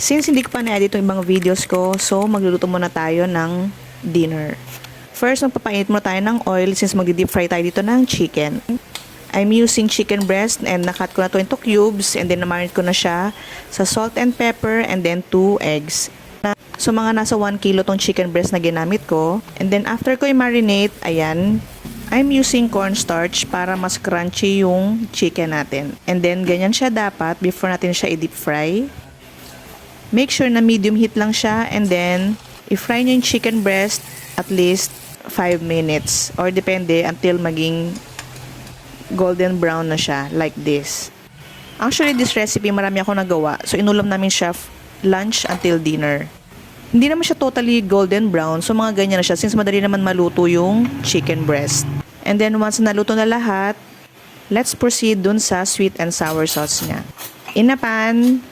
Since hindi ko pa na-edit yung ibang videos ko, so magluluto muna tayo ng dinner. First, magpapainit muna tayo ng oil since mag-deep fry tayo dito ng chicken. I'm using chicken breast and nakat ko na to into cubes and then na-marinate ko na siya sa salt and pepper and then 2 eggs. So mga nasa 1 kilo tong chicken breast na ginamit ko. And then after ko i-marinate, ayan, I'm using cornstarch para mas crunchy yung chicken natin. And then ganyan siya dapat before natin siya i-deep fry. Make sure na medium heat lang siya and then i-fry nyo yung chicken breast at least 5 minutes or depende until maging golden brown na siya like this. Actually, this recipe marami ako nagawa. So inulam namin siya lunch until dinner. Hindi naman siya totally golden brown. So mga ganyan na siya since madali naman maluto yung chicken breast. And then once naluto na lahat, let's proceed dun sa sweet and sour sauce niya. In a pan,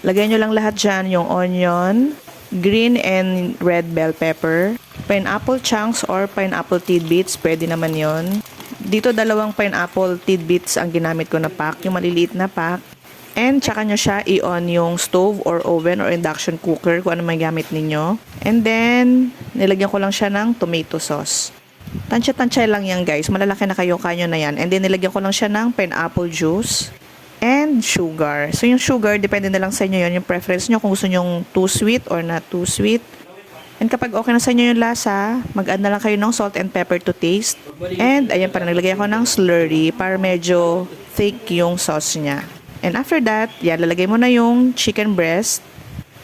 lagay nyo lang lahat dyan, yung onion, green and red bell pepper, pineapple chunks or pineapple tidbits, pwede naman yon. Dito 2 pineapple tidbits ang ginamit ko na pack, yung maliliit na pack. And tsaka nyo siya i-on yung stove or oven or induction cooker kung ano may gamit ninyo. And then, nilagyan ko lang siya ng tomato sauce. Tansya-tansya lang yan guys, malalaki na kayo kanyo na yan. And then nilagyan ko lang siya ng pineapple juice and sugar. So yung sugar, depende na lang sa inyo yun, yung preference nyo kung gusto nyong too sweet or not too sweet. And kapag okay na sa inyo yung lasa, mag-add na lang kayo ng salt and pepper to taste. And ayan pa, naglagay ako ng slurry para medyo thick yung sauce niya. And after that, yan, lalagay mo na yung chicken breast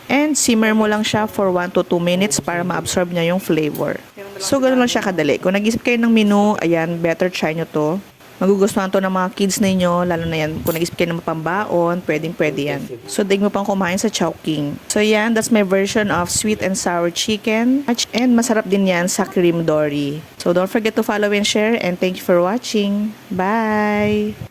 and simmer mo lang siya for 1 to 2 minutes para ma-absorb niya yung flavor. So ganoon lang siya kadali. Kung nag-isip kayo ng menu, ayan, better try nyo to. Magugustuhan to ng mga kids ninyo, lalo na yan. Kung nag-isip kayo ng mapambaon, pwede yan. So, daig mo pang kumain sa Chowking. So, yan, that's my version of sweet and sour chicken. And masarap din yan sa cream dory. So, don't forget to follow and share. And thank you for watching. Bye!